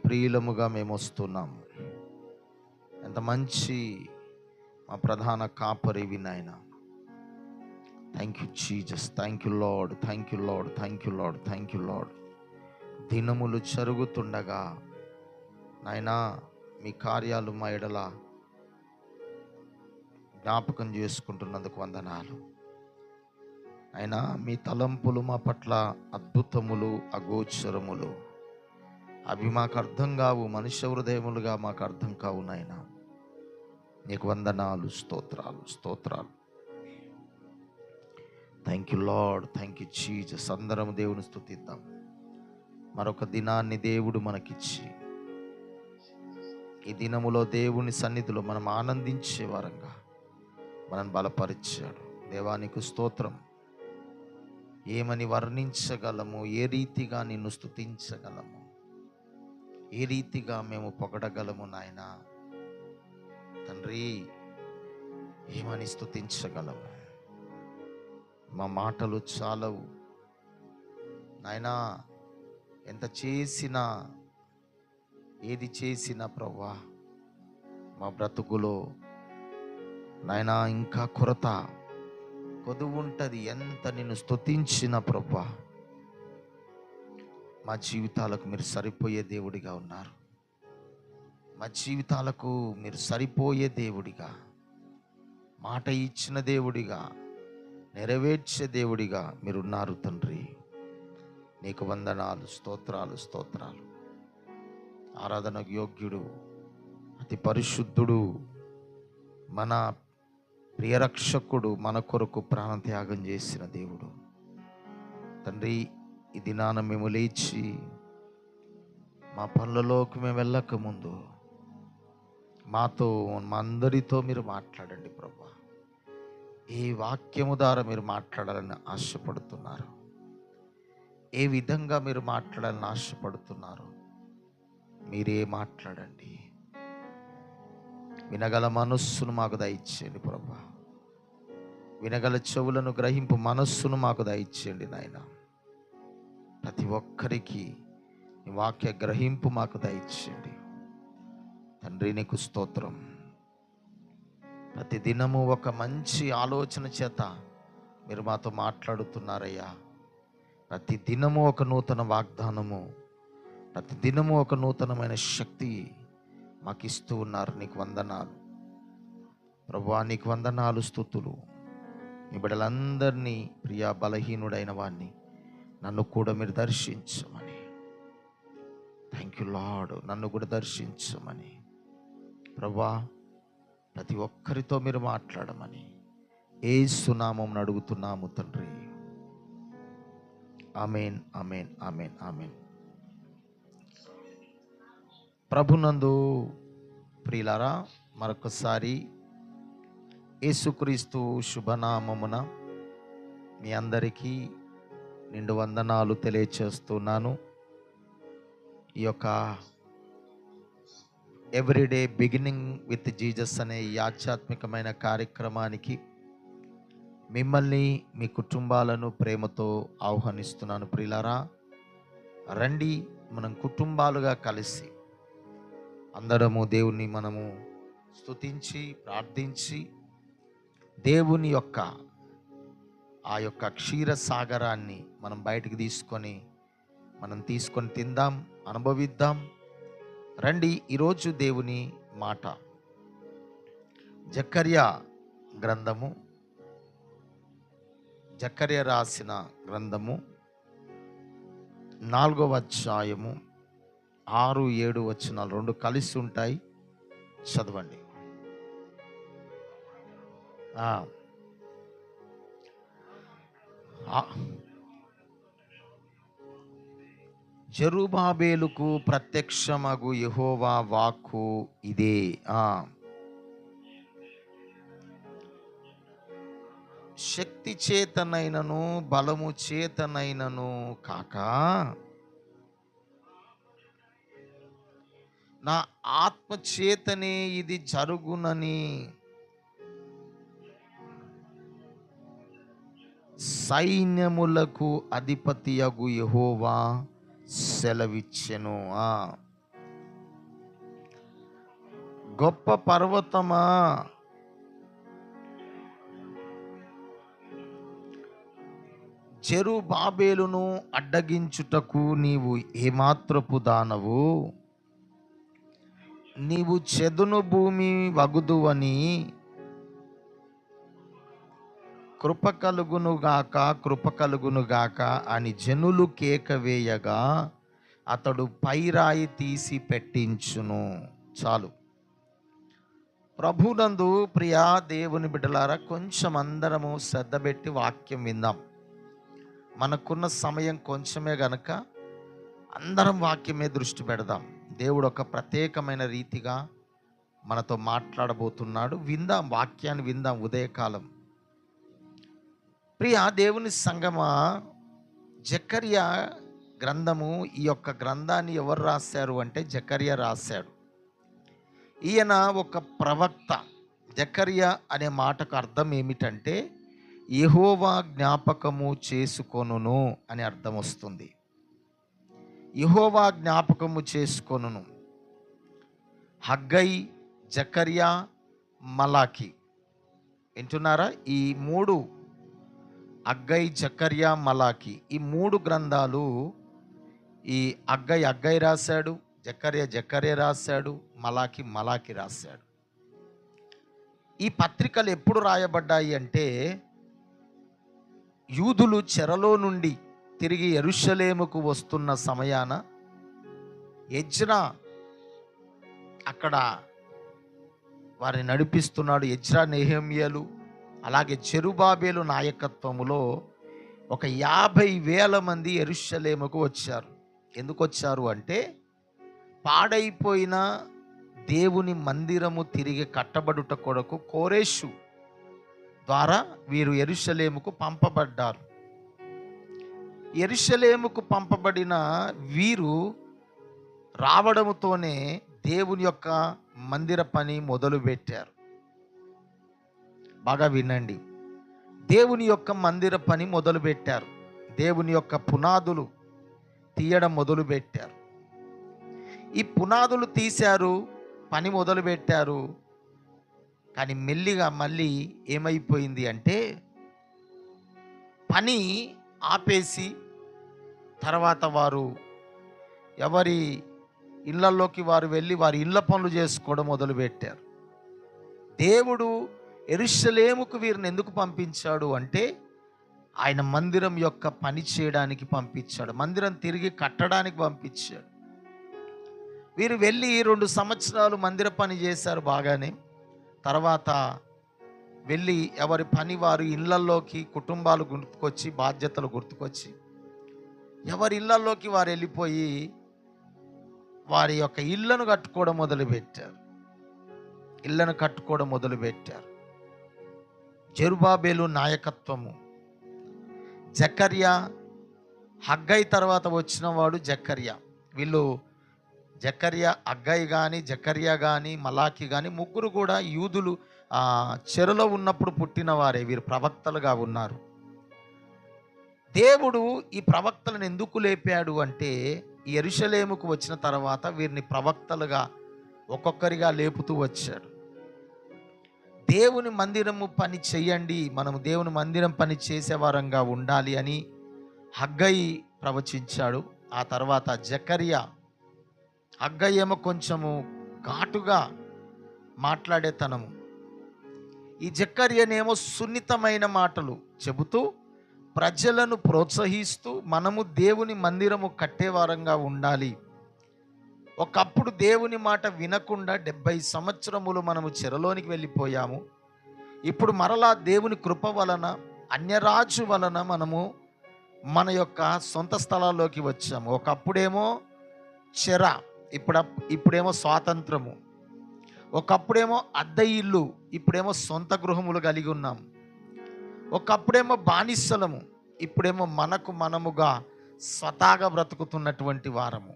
ప్రియులముగా మేము వస్తున్నాం. ఎంత మంచి మా ప్రధాన కాపరివి నాయన. Thank you Jesus, thank you lord, thank you lord, thank you lord, thank you lord. దినములు జరుగుతుండగా నాయనా మీ కార్యాలు మా ఎడల జ్ఞాపకం చేసుకుంటున్నందుకు వందనాలు. అయినా మీ తలంపులు మా పట్ల అద్భుతములు, అగోచరములు. అవి మాకు అర్థం కావు, మనుష్య హృదయములుగా మాకు అర్థం కావు నాయనా. నీకు వందనాలు, స్తోత్రాలు, స్తోత్రాలు. Thank you lord, thank you Jesus. అందరం దేవుని స్తుతిద్దాం. మరొక దినాన్ని దేవుడు మనకిచ్చి ఈ దినములో దేవుని సన్నిధిలో మనం ఆనందించే వారంగా మనం బలపరిచాడు. దేవానికి స్తోత్రం. ఏమని వర్ణించగలము, ఏ రీతిగా నిన్ను స్తుతించగలము, ఏ రీతిగా మేము పొగడగలము నాయనా. తండ్రి, ఏమని స్తుతించగలము? మా మాటలు చాలవు నాయనా. ఎంత చేసినా, ఏది చేసినా ప్రభువా, మా బ్రతుకులో నాయనా ఇంకా కొదువు ఉంటుంది. ఎంత నిన్ను స్తుతించిన ప్రభువా, మా జీవితాలకు మీరు సరిపోయే దేవుడిగా ఉన్నారు. మా జీవితాలకు మీరు సరిపోయే దేవుడిగా, మాట ఇచ్చిన దేవుడిగా, నెరవేర్చే దేవుడిగా మీరున్నారు తండ్రి. నీకు వందనాలు, స్తోత్రాలు, స్తోత్రాలు. ఆరాధనకు యోగ్యుడు, అతి పరిశుద్ధుడు, మన ప్రియరక్షకుడు, మన కొరకు ప్రాణత్యాగం చేసిన దేవుడు తండ్రి. ఈ దినాన మేము లేచి మా పనులలోకి మేము వెళ్ళక ముందు మాతో, మా అందరితో మీరు మాట్లాడండి ప్రభా. ఏ వాక్యము ద్వారా మీరు మాట్లాడాలని ఆశపడుతున్నారు, ఏ విధంగా మీరు మాట్లాడాలని ఆశపడుతున్నారు, మీరే మాట్లాడండి. వినగల మనస్సును మాకు దయచేయండి ప్రభా. వినగల చెవులను గ్రహింపు మనస్సును మాకు దయచేయండి నాయన. ప్రతి ఒక్కరికి ఈ వాక్య గ్రహింపు మాకు దయచేయండి తండ్రి. నీకు స్తోత్రం. ప్రతి దినము ఒక మంచి ఆలోచన చేత మీరు మాతో మాట్లాడుతున్నారయ్యా. ప్రతి దినము ఒక నూతన వాగ్దానము, ప్రతి దినము ఒక నూతనమైన శక్తి మాకు ఇస్తూ ఉన్నారు. నీకు వందనాలు ప్రభువా, నీకు వందనాలు, స్తుతులు. మీ బిడ్డలందరినీ, ప్రియా బలహీనుడైన వాడిని నన్ను కూడా మీరు దర్శించమని. Thank you lord. నన్ను కూడా దర్శించమని ప్రభువా, ప్రతి ఒక్కరితో మీరు మాట్లాడమని యేసు నామమున అడుగుతున్నాము తండ్రి. ఆమేన్, ఆమేన్, ఆమేన్, ఆమేన్. ప్రభునందు ప్రియులారా, మరొకసారి యేసుక్రీస్తు శుభనామమున మీ అందరికీ నిండు వందనాలు తెలియచేస్తున్నాను. ఈ యొక్క ఎవ్రీడే బిగినింగ్ విత్ జీసస్ అనే ఈ ఆధ్యాత్మికమైన కార్యక్రమానికి మిమ్మల్ని, మీ కుటుంబాలను ప్రేమతో ఆహ్వానిస్తున్నాను. ప్రియులారా, రండి, మనం కుటుంబాలుగా కలిసి అందరము దేవుని మనము స్తుతించి ప్రార్థించి దేవుని యొక్క ఆ యొక్క క్షీర సాగరాన్ని మనం బయటికి మనం తీసుకొని తిందాం, అనుభవిద్దాం. రండి. ఈరోజు దేవుని మాట జకర్యా రాసిన గ్రంథము 4వ అధ్యాయము 6, 7 వచనాలు రెండు కలిసి ఉంటాయి. చదవండి. జెరుబ్బాబెలుకు ప్రత్యక్షమగు యెహోవా వాక్కు ఇదే. శక్తి చేతనైనను బలము చేతనైనను కాక నా ఆత్మ చేతనే ఇది జరుగునని సైన్యములకు అధిపతియగు యెహోవా సెలవిచ్చెను. గొప్ప పర్వతమా, జెరుబాబేలును అడ్డగించుటకు నీవు ఏమాత్రపు దానవు? నీవు చెదును భూమి వగుదువని కృప కలుగునుగాక, కృప కలుగునుగాక అని జనులు కేక వేయగా అతడు పైరాయి తీసి పెట్టించును. చాలు. ప్రభునందు ప్రియా దేవుని బిడ్డలారా, కొంచెం అందరము శ్రద్ధ పెట్టి వాక్యం విందాం. మనకున్న సమయం కొంచెమే గనక అందరం వాక్యమే దృష్టి పెడదాం. దేవుడు ఒక ప్రత్యేకమైన రీతిగా మనతో మాట్లాడబోతున్నాడు. విందాం, వాక్యాన్ని విందాం. ఉదయకాలం ప్రియా దేవుని సంగమా, జకర్యా గ్రంథము, ఈ యొక్క గ్రంథాన్ని ఎవరు రాశారు అంటే జకర్యా రాశాడు. ఈయన ఒక ప్రవక్త. జకర్యా అనే మాటకు అర్థం ఏమిటంటే యెహోవా జ్ఞాపకము చేసుకొనును అని అర్థం వస్తుంది. యెహోవా జ్ఞాపకము చేసుకొనును. హగ్గై, జకర్యా, మలాకి, వింటున్నారా? ఈ మూడు, హగ్గై, జకర్యా, మలాకి, ఈ మూడు గ్రంథాలు, ఈ హగ్గై రాశాడు, జకర్యా రాశాడు, మలాకి రాశాడు. ఈ పత్రికలు ఎప్పుడు రాయబడ్డాయి అంటే యూదులు చెరలో నుండి తిరిగి యెరూషలేముకు వస్తున్న సమయాన ఎజ్రా అక్కడ వారిని నడిపిస్తున్నాడు. ఎజ్రా, నెహెమ్యాలు, అలాగే జెరుబాబేలు నాయకత్వములో ఒక 50,000 మంది యెరూషలేముకు వచ్చారు. ఎందుకు వచ్చారు అంటే పాడైపోయిన దేవుని మందిరము తిరిగి కట్టబడుట కొరకు కోరేషు ద్వారా వీరు యెరూషలేముకు పంపబడ్డారు. యెరూషలేముకు పంపబడిన వీరు రావడముతోనే దేవుని యొక్క మందిర పని మొదలుపెట్టారు. బాగా వినండి, దేవుని యొక్క మందిర పని మొదలుపెట్టారు. దేవుని యొక్క పునాదులు తీయడం మొదలుపెట్టారు. ఈ పునాదులు తీశారు, పని మొదలుపెట్టారు. కానీ మెల్లిగా మళ్ళీ ఏమైపోయింది అంటే పని ఆపేసి తర్వాత వారు ఎవరి ఇళ్లలోకి వారు వెళ్ళి వారి ఇళ్ల పనులు చేసుకోవడం మొదలుపెట్టారు. దేవుడు యెరూషలేముకు వీరిని ఎందుకు పంపించాడు అంటే ఆయన మందిరం యొక్క పని చేయడానికి పంపించాడు. మందిరం తిరిగి కట్టడానికి పంపించాడు. వీరు వెళ్ళి 2 సంవత్సరాలు మందిర పని చేశారు బాగానే. తర్వాత వెళ్ళి ఎవరి పని వారు ఇళ్లలోకి, కుటుంబాలు గుర్తుకొచ్చి, బాధ్యతలు గుర్తుకొచ్చి ఎవరి ఇళ్లలోకి వారు వెళ్ళిపోయి వారి యొక్క ఇళ్లను కట్టుకోవడం మొదలుపెట్టారు. జెరుబాబేలు నాయకత్వము, జకర్యా, హగ్గై తర్వాత వచ్చిన వాడు జకర్యా. వీళ్ళు జకర్యా, హగ్గై కానీ, జకర్యా కానీ, మలాకి కానీ ముగ్గురు కూడా యూదులు చెరలో ఉన్నప్పుడు పుట్టిన వారే. వీరు ప్రవక్తలుగా ఉన్నారు. దేవుడు ఈ ప్రవక్తలను ఎందుకు లేపాడు అంటే యెరూషలేముకు వచ్చిన తర్వాత వీరిని ప్రవక్తలుగా ఒక్కొక్కరిగా లేపుతూ వచ్చాడు. దేవుని మందిరము పని చెయ్యండి, మనము దేవుని మందిరం పని చేసేవారంగా ఉండాలి అని హగ్గై ప్రవచించాడు. ఆ తర్వాత జకర్యా, హగ్గై ఏమో కొంచెము ఘాటుగా మాట్లాడేతనము, ఈ జకర్యానేమో సున్నితమైన మాటలు చెబుతూ ప్రజలను ప్రోత్సహిస్తూ మనము దేవుని మందిరము కట్టేవారంగా ఉండాలి. ఒకప్పుడు దేవుని మాట వినకుండా 70 సంవత్సరములు మనము చెరలోనికి వెళ్ళిపోయాము. ఇప్పుడు మరలా దేవుని కృప వలన, అన్యరాజు వలన మనము మన యొక్క సొంత స్థలాల్లోకి వచ్చాము. ఒకప్పుడేమో చెర, ఇప్పుడేమో స్వాతంత్రము. ఒకప్పుడేమో అద్దె ఇల్లు, ఇప్పుడేమో సొంత గృహములు కలిగి ఉన్నాము. ఒకప్పుడేమో బానిసలము, ఇప్పుడేమో మనముగా స్వతహాగా బ్రతుకుతున్నటువంటి వారము.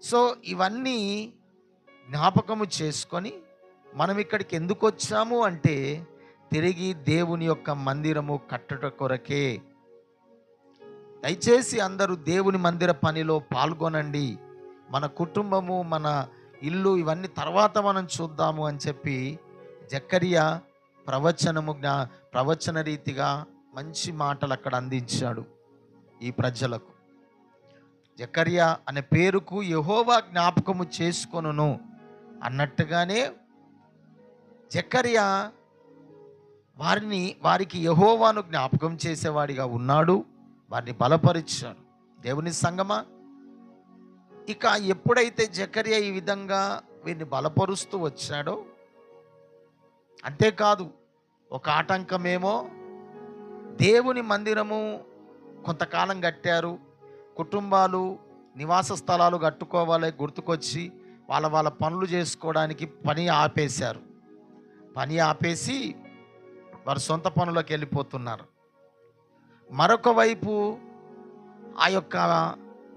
సో ఇవన్నీ జ్ఞాపకము చేసుకొని మనం ఇక్కడికి ఎందుకు వచ్చాము అంటే తిరిగి దేవుని యొక్క మందిరము కట్టట కొరకే. దయచేసి అందరూ దేవుని మందిర పనిలో పాల్గొనండి. మన కుటుంబము, మన ఇల్లు ఇవన్నీ తర్వాత మనం చూద్దాము అని చెప్పి జకర్యా ప్రవచన రీతిగా మంచి మాటలు అక్కడ అందించాడు ఈ ప్రజలకు. జకర్యా అనే పేరుకు యెహోవా జ్ఞాపకము చేసుకొనును అన్నట్టుగానే జకర్యా వారికి యెహోవాను జ్ఞాపకం చేసేవాడిగా ఉన్నాడు, వారిని బలపరిచాడు. దేవుని సంగమా, ఇక ఎప్పుడైతే జకర్యా ఈ విధంగా వీరిని బలపరుస్తూ వచ్చాడో, అంతేకాదు ఒక ఆటంకమేమో దేవుని మందిరము కొంతకాలం కట్టారు, కుటుంబాలు నివాస స్థలాలు కట్టుకోవాలి గుర్తుకొచ్చి వాళ్ళ పనులు చేసుకోవడానికి పని ఆపేశారు. పని ఆపేసి వారు సొంత పనులకు వెళ్ళిపోతున్నారు. మరొక వైపు ఆ యొక్క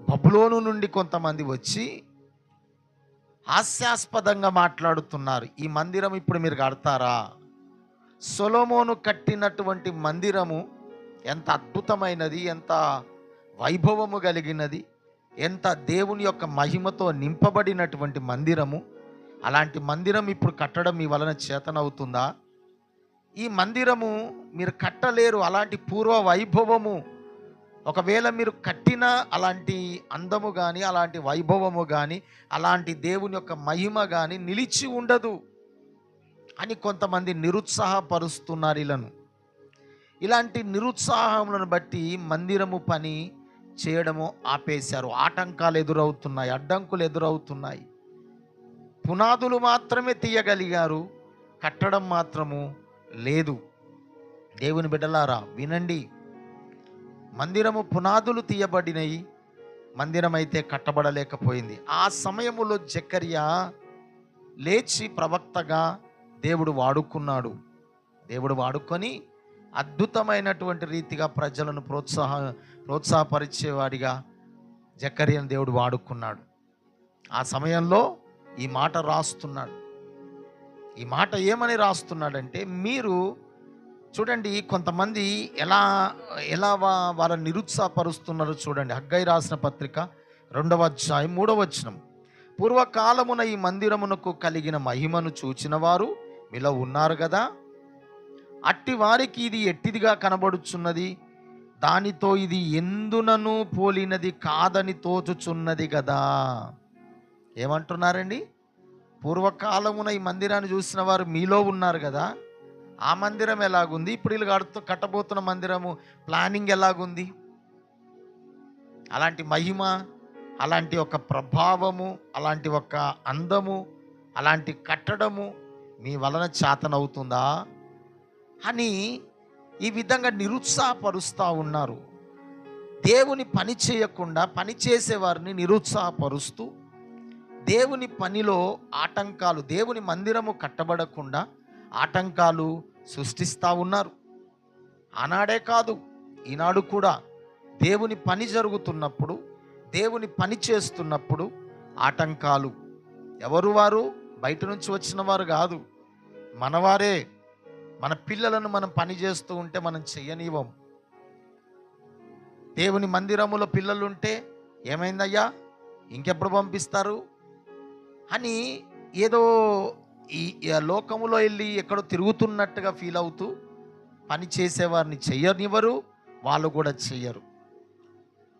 బబులోను నుండి కొంతమంది వచ్చి హాస్యాస్పదంగా మాట్లాడుతున్నారు. ఈ మందిరం ఇప్పుడు మీరు కడతారా? సొలొమోను కట్టినటువంటి మందిరము ఎంత అద్భుతమైనది, ఎంత వైభవము కలిగినది, ఎంత దేవుని యొక్క మహిమతో నింపబడినటువంటి మందిరము. అలాంటి మందిరం ఇప్పుడు కట్టడం మీ వలన చేతనవుతుందా? ఈ మందిరము మీరు కట్టలేరు. అలాంటి పూర్వ వైభవము ఒకవేళ మీరు కట్టినా అలాంటి అందము కానీ, అలాంటి వైభవము కానీ, అలాంటి దేవుని యొక్క మహిమ కానీ నిలిచి ఉండదు అని కొంతమంది నిరుత్సాహపరుస్తున్నారు వీళ్ళను. ఇలాంటి నిరుత్సాహములను బట్టి మందిరము పని చేయడము ఆపేశారు. ఆటంకాలు ఎదురవుతున్నాయి, అడ్డంకులు ఎదురవుతున్నాయి. పునాదులు మాత్రమే తీయగలిగారు, కట్టడం మాత్రము లేదు. దేవుని బిడ్డలారా వినండి, మందిరము పునాదులు తీయబడినవి, మందిరం అయితే కట్టబడలేకపోయింది. ఆ సమయములో జకర్యా లేచి ప్రవక్తగా దేవుడు వాడుకొని అద్భుతమైనటువంటి రీతిగా ప్రజలను ప్రోత్సాహపరిచేవాడిగా జకర్యాను దేవుడు వాడుకున్నాడు. ఆ సమయంలో ఈ మాట రాస్తున్నాడు. ఈ మాట ఏమని రాస్తున్నాడంటే, మీరు చూడండి కొంతమంది ఎలా వాళ్ళని నిరుత్సాహపరుస్తున్నారో చూడండి. హగ్గయి రాసిన పత్రిక 2వ అధ్యాయం 3వ వచనం. పూర్వకాలమున ఈ మందిరమునకు కలిగిన మహిమను చూచిన వారు మీలో ఉన్నారు కదా, అట్టి వారికి ఇది ఎట్టిదిగా కనబడుచున్నది, దానితో ఇది ఎందునను పోలినది కాదని తోచుచున్నది కదా. ఏమంటున్నారండి? పూర్వకాలమున ఈ మందిరాన్ని చూసిన వారు మీలో ఉన్నారు కదా, ఆ మందిరం ఎలాగుంది, ఇప్పుడు వీళ్ళు కట్టబోతున్న మందిరము ప్లానింగ్ ఎలాగుంది, అలాంటి మహిమ, అలాంటి ఒక ప్రభావము, అలాంటి ఒక అందము, అలాంటి కట్టడము మీ వలన చేతనవుతుందా అని ఈ విధంగా నిరుత్సాహపరుస్తూ ఉన్నారు. దేవుని పని చేయకుండా పని చేసేవారిని నిరుత్సాహపరుస్తూ దేవుని పనిలో ఆటంకాలు, దేవుని మందిరము కట్టబడకుండా ఆటంకాలు సృష్టిస్తూ ఉన్నారు. ఆనాడే కాదు, ఈనాడు కూడా దేవుని పని జరుగుతున్నప్పుడు, దేవుని పని చేస్తున్నప్పుడు ఆటంకాలు. ఎవరు వారు? బయట నుంచి వచ్చిన వారు కాదు, మనవారే. మన పిల్లలను మనం పని చేస్తూ ఉంటే మనం చెయ్యనివ్వం. దేవుని మందిరములో పిల్లలుంటే ఏమైందయ్యా, ఇంకెప్పుడు పంపిస్తారు అని ఏదో ఈ లోకములో వెళ్ళి ఎక్కడో తిరుగుతున్నట్టుగా ఫీల్ అవుతూ పని చేసేవారిని చెయ్యనివ్వరు, వాళ్ళు కూడా చెయ్యరు.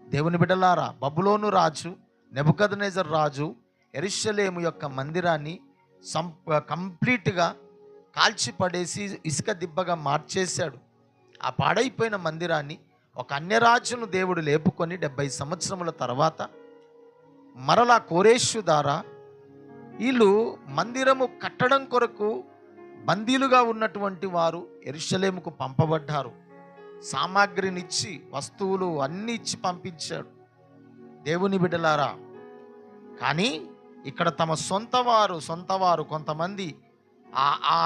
దేవుని బిడ్డలారా, బబులోను రాజు నెబుకద్నెజర్ రాజు యెరూషలేము యొక్క మందిరాన్ని కంప్లీట్గా కాల్చిపడేసి ఇసుక దిబ్బగా మార్చేశాడు. ఆ పాడైపోయిన మందిరాన్ని ఒక అన్యరాజును దేవుడు లేపుకొని 70 సంవత్సరముల తర్వాత మరలా కోరేషు ద్వారా వీళ్ళు మందిరము కట్టడం కొరకు బందీలుగా ఉన్నటువంటి వారు యెరూషలేముకు పంపబడ్డారు. సామాగ్రినిచ్చి, వస్తువులు అన్నీ ఇచ్చి పంపించాడు. దేవుని బిడ్డలారా, కానీ ఇక్కడ తమ సొంతవారు కొంతమంది ఆ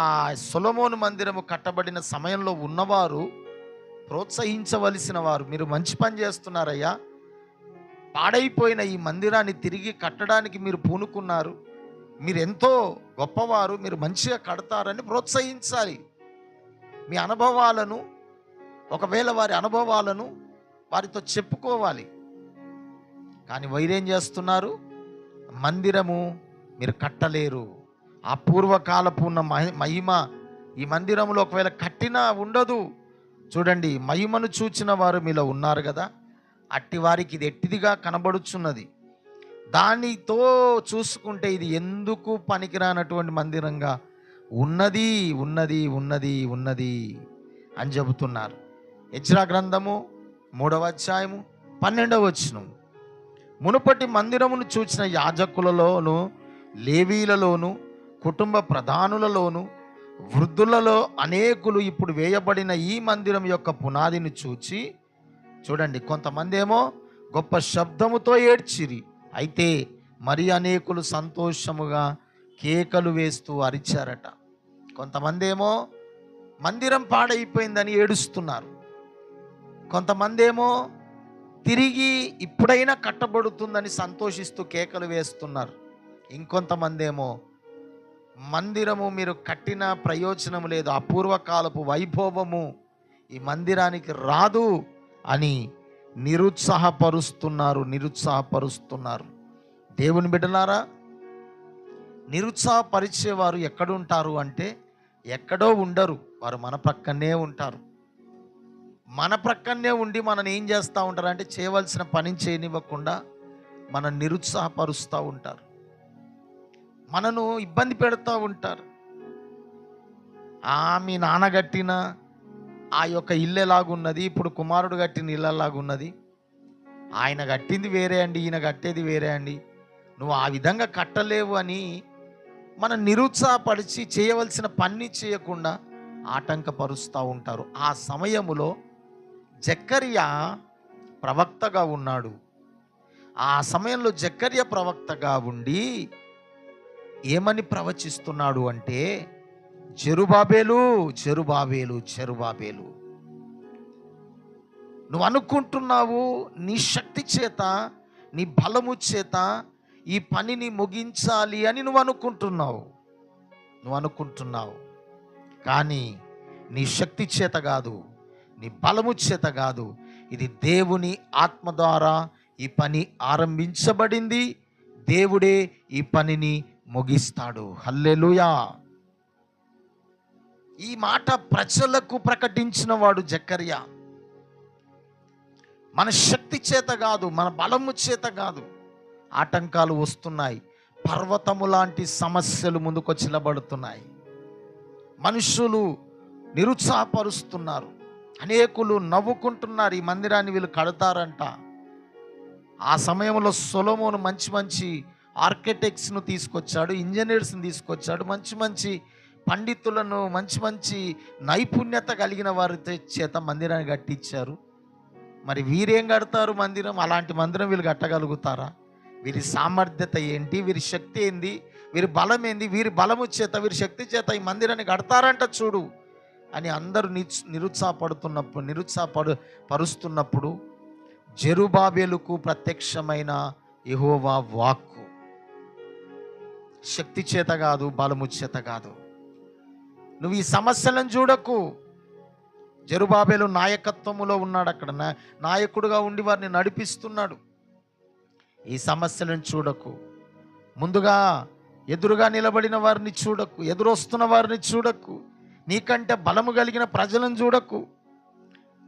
సొలొమోను మందిరము కట్టబడిన సమయంలో ఉన్నవారు ప్రోత్సహించవలసిన వారు, మీరు మంచి పని చేస్తున్నారయ్యా, పాడైపోయిన ఈ మందిరాన్ని తిరిగి కట్టడానికి మీరు పూనుకున్నారు, మీరు ఎంతో గొప్పవారు, మీరు మంచిగా కడతారని ప్రోత్సహించాలి. మీ అనుభవాలను, ఒకవేళ వారి అనుభవాలను వారితో చెప్పుకోవాలి. కానీ వీరేం చేస్తున్నారు? మందిరము మీరు కట్టలేరు. ఆ పూర్వకాలపు ఉన్న మహిమ ఈ మందిరంలో ఒకవేళ కట్టినా ఉండదు. చూడండి, మహిమను చూచిన వారు మీలో ఉన్నారు కదా, అట్టి వారికి ఇది ఎట్టిదిగా కనబడుచున్నది. దానితో చూసుకుంటే ఇది ఎందుకు పనికిరానటువంటి మందిరంగా ఉన్నది ఉన్నది ఉన్నది ఉన్నది అని చెబుతున్నారు. ఎజ్రా గ్రంథము 3వ అధ్యాయము 12వ వచనం. మునుపటి మందిరమును చూచిన యాజకులలోను, లేవీలలోను, కుటుంబ ప్రధానులలోను, వృద్ధులలో అనేకులు ఇప్పుడు వేయబడిన ఈ మందిరం యొక్క పునాదిని చూచి, చూడండి, కొంతమంది ఏమో గొప్ప శబ్దముతో ఏడ్చిరి, అయితే మరి అనేకులు సంతోషముగా కేకలు వేస్తూ అరిచారట. కొంతమంది ఏమో మందిరం పాడైపోయిందని ఏడుస్తున్నారు, కొంతమంది ఏమో తిరిగి ఇప్పుడైనా కట్టబడుతుందని సంతోషిస్తూ కేకలు వేస్తున్నారు. ఇంకొంతమంది ఏమో మందిరము మీరు కట్టిన ప్రయోజనం లేదు, అపూర్వకాలపు వైభవము ఈ మందిరానికి రాదు అని నిరుత్సాహపరుస్తున్నారు. దేవుని బిడ్డలారా, నిరుత్సాహపరిచేవారు ఎక్కడుంటారు అంటే ఎక్కడో ఉండరు, వారు మన ప్రక్కనే ఉంటారు. మన ప్రక్కనే ఉండి మనని ఏం చేస్తూ ఉంటారు అంటే చేయవలసిన పని చేయనివ్వకుండా మనం నిరుత్సాహపరుస్తూ ఉంటారు, మనను ఇబ్బంది పెడుతూ ఉంటారు. మీ నాన్న కట్టిన ఆ యొక్క ఇల్లు ఎలాగున్నది, ఇప్పుడు కుమారుడు కట్టిన ఇల్లు ఎలాగున్నది, ఆయన కట్టింది వేరే అండి, ఈయన కట్టేది వేరే అండి, నువ్వు ఆ విధంగా కట్టలేవు అని మనం నిరుత్సాహపరిచి చేయవలసిన పని చేయకుండా ఆటంకపరుస్తూ ఉంటారు. ఆ సమయములో జకర్యా ప్రవక్తగా ఉన్నాడు. ఆ సమయంలో జకర్యా ప్రవక్తగా ఉండి ఏమని ప్రవచిస్తున్నాడు అంటే, జెరుబాబేలు జెరుబాబేలు జెరుబాబేలు, నువ్వు అనుకుంటున్నావు నీ శక్తి చేత, నీ బలము చేత ఈ పనిని ముగించాలి అని నువ్వు అనుకుంటున్నావు, కానీ నీ శక్తి చేత కాదు, నీ బలము చేత కాదు, ఇది దేవుని ఆత్మ ద్వారా ఈ పని ఆరంభించబడింది, దేవుడే ఈ పనిని ముగిస్తాడు. హల్లెలూయా. ఈ మాట ప్రజలకు ప్రకటించిన వాడు జకర్యా. మన శక్తి చేత కాదు, మన బలము చేత కాదు, ఆటంకాలు వస్తున్నాయి, పర్వతము లాంటి సమస్యలు ముందుకొచ్చి నిలబడుతున్నాయి, మనుషులు నిరుత్సాహపరుస్తున్నారు, అనేకులు నవ్వుకుంటున్నారు, ఈ మందిరాన్ని వీళ్ళు కడతారంట. ఆ సమయంలో సొలొమోను మంచి మంచి ఆర్కిటెక్ట్స్ను తీసుకొచ్చాడు, ఇంజనీర్స్ని తీసుకొచ్చాడు, మంచి మంచి పండితులను, మంచి మంచి నైపుణ్యత కలిగిన వారి చేత మందిరాన్ని కట్టించారు. మరి వీరేం కడతారు మందిరం? అలాంటి మందిరం వీళ్ళు కట్టగలుగుతారా? వీరి సామర్థ్యత ఏంటి, వీరి శక్తి ఏంది, వీరి బలం ఏంది, వీరి బలము చేత, వీరి శక్తి చేత ఈ మందిరాన్ని కడతారంట చూడు అని అందరూ నిరుత్సాహపరుస్తున్నప్పుడు జెరుబాబేలుకు ప్రత్యక్షమైన యెహోవా వాక్కు, శక్తి చేత కాదు, బలము చేత కాదు, నువ్వు ఈ సమస్యలను చూడకు. జెరుబాబేలు నాయకత్వములో ఉన్నాడు, అక్కడ నాయకుడుగా ఉండి వారిని నడిపిస్తున్నాడు. ఈ సమస్యలను చూడకు, ముందుగా ఎదురుగా నిలబడిన వారిని చూడకు, ఎదురొస్తున్న వారిని చూడకు, నీకంటే బలము కలిగిన ప్రజలను చూడకు,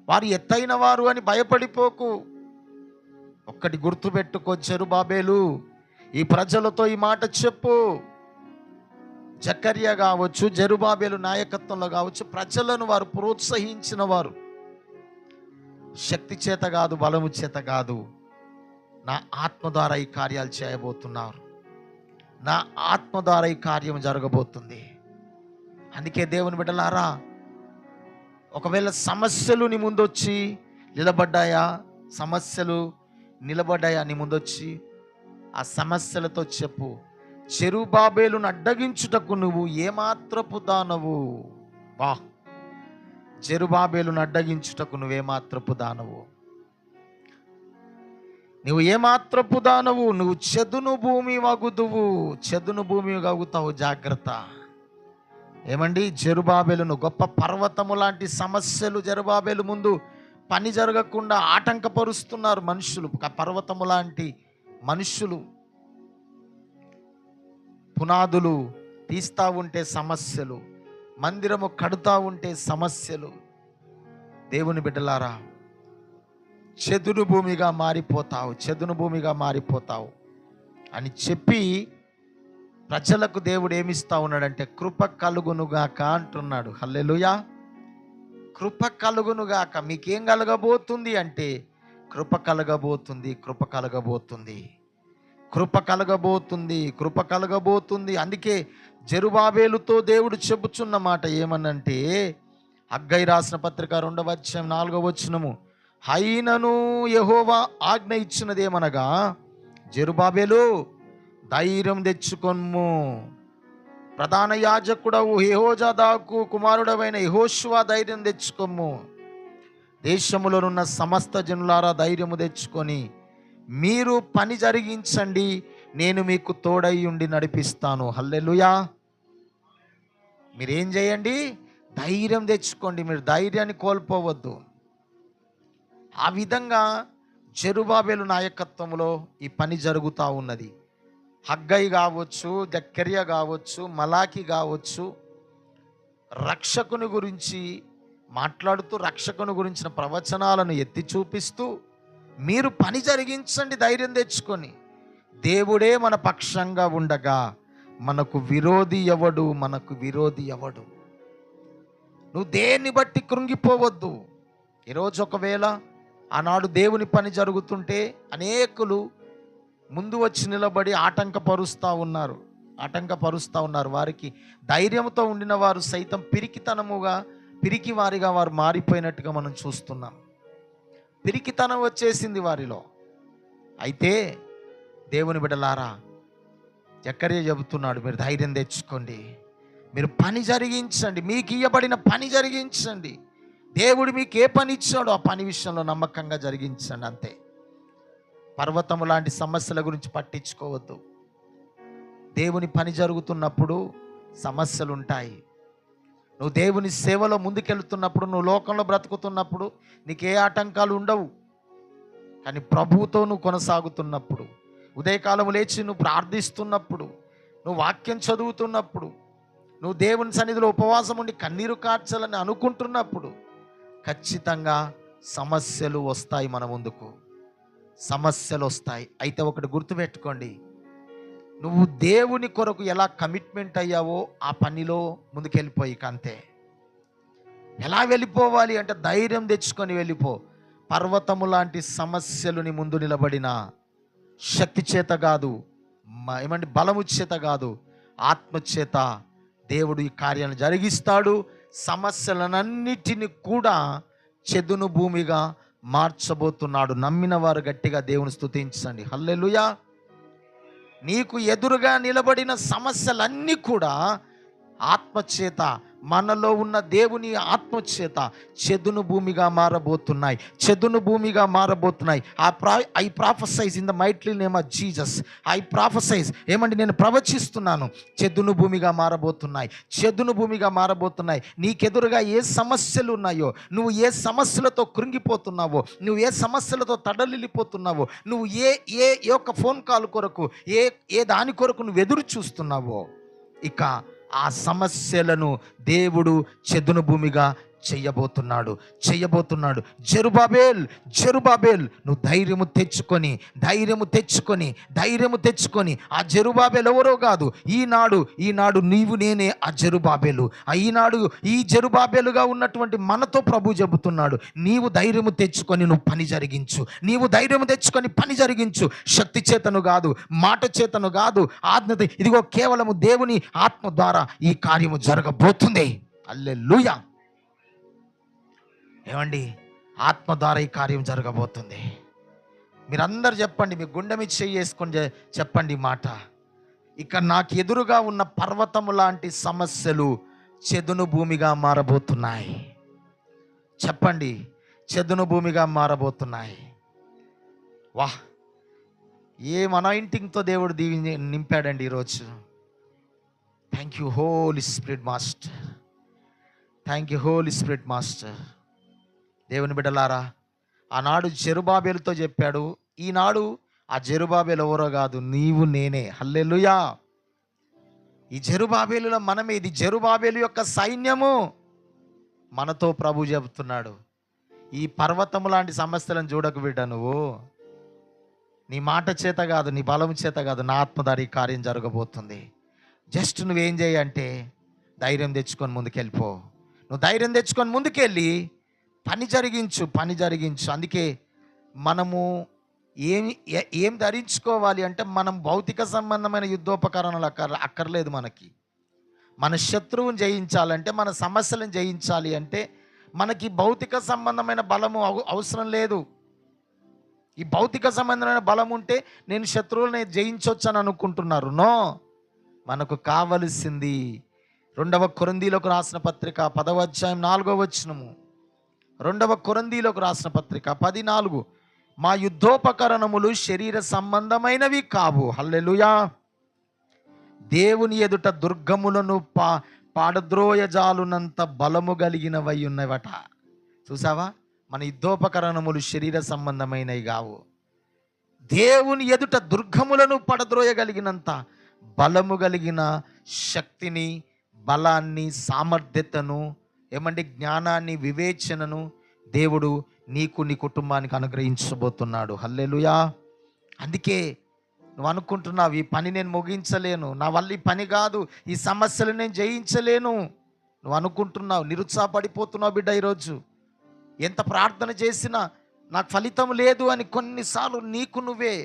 వారు ఎత్తైన వారు అని భయపడిపోకు. ఒక్కటి గుర్తుపెట్టుకో జెరుబాబేలు, ఈ ప్రజలతో ఈ మాట చెప్పు. జకర్యా కావచ్చు, జెరుబాబేలు నాయకత్వంలో కావచ్చు, ప్రజలను వారు ప్రోత్సహించిన వారు. శక్తి చేత కాదు, బలము చేత కాదు, నా ఆత్మ ద్వారా ఈ కార్యాలు చేయబోతున్నారు, నా ఆత్మ ద్వారా ఈ కార్యం జరగబోతుంది. అందుకే దేవుని బిడ్డలారా, ఒకవేళ సమస్యలు నీ ముందొచ్చి నిలబడ్డాయా, నీ ముందొచ్చి ఆ సమస్యలతో చెప్పు, జెరుబాబేలును అడ్డగించుటకు నువ్వు ఏమాత్రపు దానవు. జెరుబాబేలును అడ్డగించుటకు నువ్వేమాత్రపు దానవు, నువ్వు ఏమాత్రపు దానవు, నువ్వు చెదును భూమి వగుతావు, జాగ్రత్త. ఏమండి, జెరుబాబేలును గొప్ప పర్వతము లాంటి సమస్యలు జెరుబాబేలు ముందు పని జరగకుండా ఆటంకపరుస్తున్నారు. మనుషులు, పర్వతము లాంటి మనుషులు పునాదులు తీస్తూ ఉంటే సమస్యలు, మందిరము కడుతూ ఉంటే సమస్యలు. దేవుని బిడ్డలారా, చెదును భూమిగా మారిపోతావు, చెదును భూమిగా మారిపోతావు అని చెప్పి ప్రజలకు దేవుడు ఏమిస్తా ఉన్నాడంటే కృప కలుగునుగాక అంటున్నాడు. హల్లెలూయా. కృప కలుగునుగాక. మీకేం కలగబోతుంది అంటే కృప కలగబోతుంది, కృప కలగబోతుంది, కృప కలగబోతుంది, కృప కలగబోతుంది. అందుకే జెరుబాబేలుతో దేవుడు చెబుతున్న మాట ఏమనంటే, హగ్గై రాసిన పత్రిక 2వ అధ్యాయం 4వ వచనము, అయినను యెహోవా ఆజ్ఞ ఇచ్చినదేమనగా, జెరుబాబేలు ధైర్యం తెచ్చుకొమ్ము, ప్రధాన యాజకుడవు యెహోజాదాకు కుమారుడవైన యెహోషువ ధైర్యం తెచ్చుకొమ్ము, దేశములోనున్న సమస్త జనులారా ధైర్యము తెచ్చుకొని మీరు పని జరిగించండి, నేను మీకు తోడై ఉండి నడిపిస్తాను. హల్లెలూయా. మీరేం చేయండి? ధైర్యం తెచ్చుకోండి. మీరు ధైర్యాన్ని కోల్పోవద్దు. ఆ విధంగా జెరుబాబేలు నాయకత్వంలో ఈ పని జరుగుతూ ఉన్నది. హగ్గై కావచ్చు, జకర్యా కావచ్చు, మలాకి కావచ్చు, రక్షకుని గురించి మాట్లాడుతూ రక్షకుని గురించిన ప్రవచనాలను ఎత్తి చూపిస్తూ మీరు పని జరిగించండి ధైర్యం తెచ్చుకొని. దేవుడే మన పక్షంగా ఉండగా మనకు విరోధి ఎవడు? మనకు విరోధి ఎవడు? నువ్వు దేన్ని బట్టి కృంగిపోవద్దు. ఈరోజు ఒకవేళ ఆనాడు దేవుని పని జరుగుతుంటే అనేకులు ముందు వచ్చి నిలబడి ఆటంకపరుస్తూ ఉన్నారు. వారికి ధైర్యంతో ఉండిన వారు సైతం పిరికి వారిగా వారు మారిపోయినట్టుగా మనం చూస్తున్నాం. పిరికితనం వచ్చేసింది వారిలో. అయితే దేవుని బిడ్డలారా, జకర్యా చెబుతున్నాడు, మీరు ధైర్యం తెచ్చుకోండి, మీరు పని జరిగించండి, మీకు ఇవ్వబడిన పని జరిగించండి. దేవుడు మీకు ఏ పని ఇచ్చాడో ఆ పని విషయంలో నమ్మకంగా జరిగించండి. అంతే. పర్వతము లాంటి సమస్యల గురించి పట్టించుకోవద్దు. దేవుని పని జరుగుతున్నప్పుడు సమస్యలు ఉంటాయి. నువ్వు దేవుని సేవలో ముందుకెళ్తున్నప్పుడు, నువ్వు లోకంలో బ్రతుకుతున్నప్పుడు నీకు ఏ ఆటంకాలు ఉండవు. కానీ ప్రభువుతో నువ్వు కొనసాగుతున్నప్పుడు, ఉదయకాలం లేచి నువ్వు ప్రార్థిస్తున్నప్పుడు, నువ్వు వాక్యం చదువుతున్నప్పుడు, నువ్వు దేవుని సన్నిధిలో ఉపవాసం ఉండి కన్నీరు కార్చాలని అనుకుంటున్నప్పుడు ఖచ్చితంగా సమస్యలు వస్తాయి. మన ముందుకు సమస్యలు వస్తాయి. అయితే ఒకటి గుర్తుపెట్టుకోండి, నువ్వు దేవుని కొరకు ఎలా కమిట్మెంట్ అయ్యావో ఆ పనిలో ముందుకెళ్ళిపోయి అంతే. ఎలా వెళ్ళిపోవాలి అంటే ధైర్యం తెచ్చుకొని వెళ్ళిపో. పర్వతము లాంటి సమస్యలు నీ ముందు నిలబడిన శక్తి చేత కాదు, బలము చేత కాదు, ఆత్మచేత దేవుడు ఈ కార్యాన్ని జరిగిస్తాడు. సమస్యలనన్నిటిని కూడా చెదును భూమిగా మార్చబోతున్నాడు. నమ్మిన వారు గట్టిగా దేవుని స్తుతించండి. హల్లెలూయా. నీకు ఎదురుగా నిలబడిన సమస్యలన్నీ కూడా ఆత్మచేత, మనలో ఉన్న దేవుని ఆత్మచేత చెదును భూమిగా మారబోతున్నాయి. చెదును భూమిగా మారబోతున్నాయి. I prophesize in the mighty name of Jesus. I prophesize ఏమండి, నేను ప్రవచిస్తున్నాను, చెదును భూమిగా మారబోతున్నాయి. చెదును భూమిగా మారబోతున్నాయి. నీకెదురుగా ఏ సమస్యలు ఉన్నాయో, నువ్వు ఏ సమస్యలతో కృంగిపోతున్నావో, నువ్వు ఏ సమస్యలతో తడలిల్లిపోతున్నావో, నువ్వు ఏ యొక్క ఫోన్ కాల్ కొరకు, ఏ దాని కొరకు నువ్వు ఎదురు చూస్తున్నావో, ఇక ఆ సమస్యలను దేవుడు చెదును భూమిగా చెయ్యబోతున్నాడు. జెరుబాబేల్ నువ్వు ధైర్యము తెచ్చుకొని ఆ జెరుబాబేల్ ఎవరో కాదు. ఈనాడు నీవు నేనే ఆ జెరుబాబేలు. ఈనాడు ఈ జెరుబాబేలుగా ఉన్నటువంటి మనతో ప్రభు చెబుతున్నాడు, నీవు ధైర్యము తెచ్చుకొని నువ్వు పని జరిగించు. నీవు ధైర్యము తెచ్చుకొని పని జరిగించు. శక్తి చేతను కాదు, మాట చేతను కాదు, ఆజ్ఞత. ఇదిగో కేవలము దేవుని ఆత్మ ద్వారా ఈ కార్యము జరగబోతుంది. హల్లెలూయా. ఏమండి, ఆత్మ ద్వారా ఈ కార్యం జరగబోతుంది. మీరందరూ చెప్పండి, మీ గుండె మీద చేసుకొని చెప్పండి మాట. ఇక నాకు ఎదురుగా ఉన్న పర్వతము లాంటి సమస్యలు చెదును భూమిగా మారబోతున్నాయి. చెప్పండి, చెదును భూమిగా మారబోతున్నాయి. వాహ్, ఏం అనాయింటింగ్తో దేవుడు నింపాడండి ఈరోజు. Thank you Holy Spirit master. Thank you Holy Spirit master. దేవుని బిడ్డలారా, ఆనాడు జెరుబాబేలుతో చెప్పాడు, ఈనాడు ఆ జెరుబాబేలు ఎవరో కాదు, నీవు నేనే. హల్లెలూయా. ఈ జెరుబాబేలులో మనమే. ఇది జెరుబాబేలు యొక్క సైన్యము. మనతో ప్రభు చెబుతున్నాడు, ఈ పర్వతము లాంటి సమస్యలను చూడకు బిడ్డ. నువ్వు నీ మాట చేత కాదు, నీ బలం చేత కాదు, నా ఆత్మధారి కార్యం జరగబోతుంది. జస్ట్ నువ్వేం చేయంటే ధైర్యం తెచ్చుకొని ముందుకెళ్ళిపో. నువ్వు ధైర్యం తెచ్చుకొని ముందుకెళ్ళి పని జరిగించు. అందుకే మనము ఏం ధరించుకోవాలి అంటే, మనం భౌతిక సంబంధమైన యుద్ధోపకరణలు అక్కర్లేదు మనకి. మన శత్రువుని జయించాలంటే, మన సమస్యలను జయించాలి అంటే మనకి భౌతిక సంబంధమైన బలము అవసరం లేదు. ఈ భౌతిక సంబంధమైన బలం ఉంటే నేను శత్రువులని జయించవచ్చు అని అనుకుంటున్నారు. నో, మనకు కావలసింది 2వ కొరింథీయులకు రాసిన పత్రిక 10వ అధ్యాయం 4వ వచనము. 2వ కొరింథీయులకు రాసిన పత్రిక 10:4. మా యుద్ధోపకరణములు శరీర సంబంధమైనవి కావు. హల్లెలూయా. దేవుని ఎదుట దుర్గములను పాడద్రోయజాలునంత బలము కలిగినవై ఉన్నవట. చూసావా, మన యుద్ధోపకరణములు శరీర సంబంధమైనవి కావు. దేవుని ఎదుట దుర్గములను పడద్రోయగలిగినంత బలము కలిగిన శక్తిని, బలాన్ని, సామర్థ్యతను, జ్ఞానాన్ని, వివేచనను దేవుడు నీకు, నీ కుటుంబానికి అనుగ్రహించబోతున్నాడు. హల్లెలూయా. అందుకే నువ్వు అనుకుంటున్నావు, ఈ పని నేను ముగించలేను, నా వల్ల ఈ పని కాదు, ఈ సమస్యలు నేను జయించలేను, నువ్వు అనుకుంటున్నావు. నిరుత్సాహపడిపోతున్నావు బిడ్డ. ఈరోజు ఎంత ప్రార్థన చేసినా నాకు ఫలితం లేదు అని కొన్నిసార్లు నీకు నువ్వే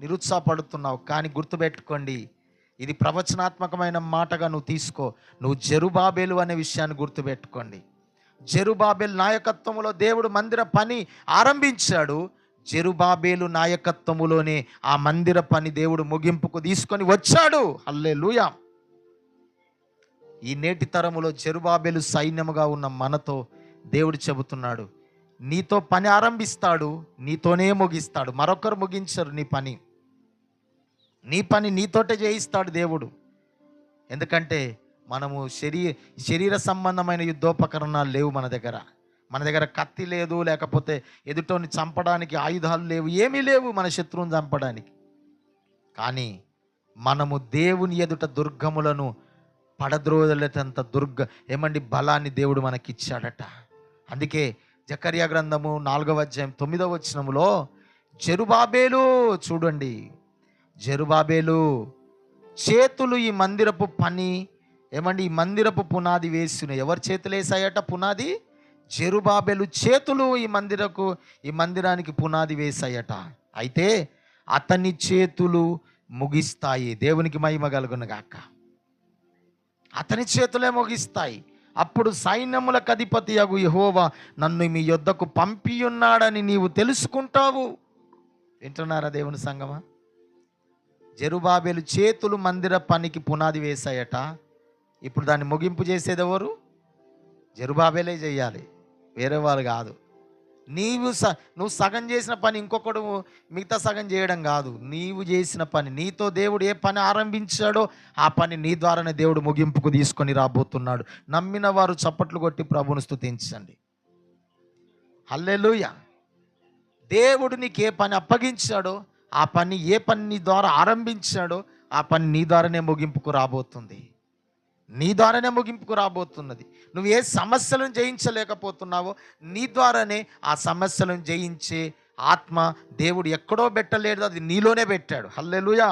నిరుత్సాహపడుతున్నావు. కానీ గుర్తుపెట్టుకోండి, ఇది ప్రవచనాత్మకమైన మాటగా నువ్వు తీసుకో. నువ్వు జెరుబాబేలు అనే విషయాన్ని గుర్తుపెట్టుకోండి. జెరుబాబేలు నాయకత్వంలో దేవుడు మందిర పని ఆరంభించాడు. జెరుబాబేలు నాయకత్వములోనే ఆ మందిర పని దేవుడు ముగింపుకు తీసుకొని వచ్చాడు. హల్లెలూయా. ఈ నేటి తరములో జెరుబాబేలు సైన్యముగా ఉన్న మనతో దేవుడు చెబుతున్నాడు, నీతో పని ఆరంభిస్తాడు, నీతోనే ముగిస్తాడు. మరొకరు ముగించరు నీ పని. నీ పని నీతోటే చేయిస్తాడు దేవుడు. ఎందుకంటే మనము శరీర సంబంధమైన యుద్ధోపకరణాలు లేవు మన దగ్గర కత్తి లేదు, లేకపోతే ఎదుటోని చంపడానికి ఆయుధాలు లేవు, ఏమీ లేవు మన శత్రువుని చంపడానికి. కానీ మనము దేవుని ఎదుట దుర్గములను పడద్రోయలేటంత బలాన్ని దేవుడు మనకిచ్చాడట. అందుకే జకర్యా గ్రంథము 4వ అధ్యాయం 9వ వచనములో జెరుబాబేలు, చూడండి, జెరుబాబేలు చేతులు ఈ మందిరపు పని, ఈ మందిరపు పునాది వేసిన. ఎవరి చేతులు వేసాయట పునాది? జెరుబాబేలు చేతులు ఈ మందిరానికి పునాది వేసాయట. అయితే అతని చేతులు ముగిస్తాయి. దేవునికి మహిమ కలుగును గాక. అతని చేతులే ముగిస్తాయి. అప్పుడు సైన్యములకు అధిపతి యగు యెహోవా నన్ను మీ యొద్దకు పంపియున్నాడని నీవు తెలుసుకుంటావు. వింటున్నారా దేవుని సంగమా? జెరుబాబేలు చేతులు మందిర పనికి పునాది వేశాయట. ఇప్పుడు దాన్ని ముగింపు చేసేది ఎవరు? జెరుబాబేలే చేయాలి, వేరే వాళ్ళు కాదు. నువ్వు సగం చేసిన పని ఇంకొకడు మిగతా సగం చేయడం కాదు. నీవు చేసిన పని, నీతో దేవుడు ఏ పని ఆరంభించాడో ఆ పని నీ ద్వారానే దేవుడు ముగింపుకు తీసుకొని రాబోతున్నాడు. నమ్మిన వారు చప్పట్లు కొట్టి ప్రభువును స్తుతించండి. హల్లెలూయా. దేవుడు నీకు ఏ పని అప్పగించాడో ఆ పని, ఏ పని నీ ద్వారా ఆరంభించాడో ఆ పని నీ ద్వారానే ముగింపుకు రాబోతుంది. నువ్వు ఏ సమస్యలను జయించలేకపోతున్నావో నీ ద్వారానే ఆ సమస్యలను జయించే ఆత్మ దేవుడు ఎక్కడో పెట్టలేదు, అది నీలోనే పెట్టాడు. హల్లెలూయా.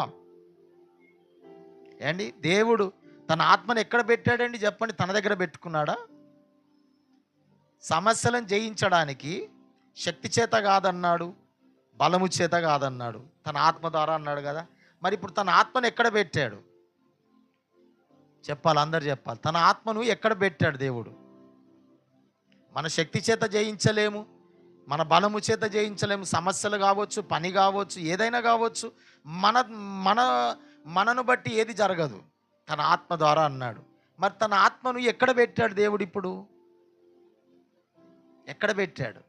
దేవుడు తన ఆత్మను ఎక్కడ పెట్టాడండి చెప్పండి? తన దగ్గర పెట్టుకున్నాడా? సమస్యలను జయించడానికి శక్తి చేత కాదన్నాడు, బలము చేత కాదన్నాడు, తన ఆత్మ ద్వారా అన్నాడు కదా. మరి ఇప్పుడు తన ఆత్మను ఎక్కడ పెట్టాడు చెప్పాలి, అందరు చెప్పాలి. తన ఆత్మను ఎక్కడ పెట్టాడు దేవుడు? మన శక్తి చేత జయించలేము, మన బలము చేత జయించలేము. సమస్యలు కావచ్చు, పని కావచ్చు, ఏదైనా కావచ్చు, మనను బట్టి ఏది జరగదు. తన ఆత్మ ద్వారా అన్నాడు. మరి తన ఆత్మను ఎక్కడ పెట్టాడు దేవుడు? ఇప్పుడు ఎక్కడ పెట్టాడు?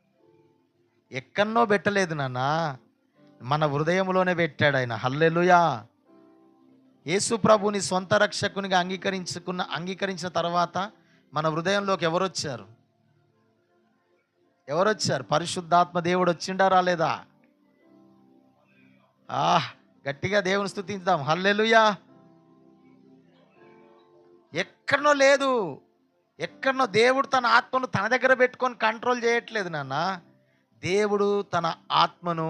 ఎక్కడనో పెట్టలేదు నాన్న, మన హృదయంలోనే పెట్టాడు ఆయన. హల్లెలూయా. యేసు ప్రభుని సొంత రక్షకునిగా అంగీకరించిన తర్వాత మన హృదయంలోకి ఎవరొచ్చారు? పరిశుద్ధాత్మ దేవుడు వచ్చిండా రాలేదా? గట్టిగా దేవుని స్తుతిద్దాం. హల్లెలూయా. ఎక్కడనో లేదు, ఎక్కడనో దేవుడు తన ఆత్మను తన దగ్గర పెట్టుకొని కంట్రోల్ చేయట్లేదు నాన్న. దేవుడు తన ఆత్మను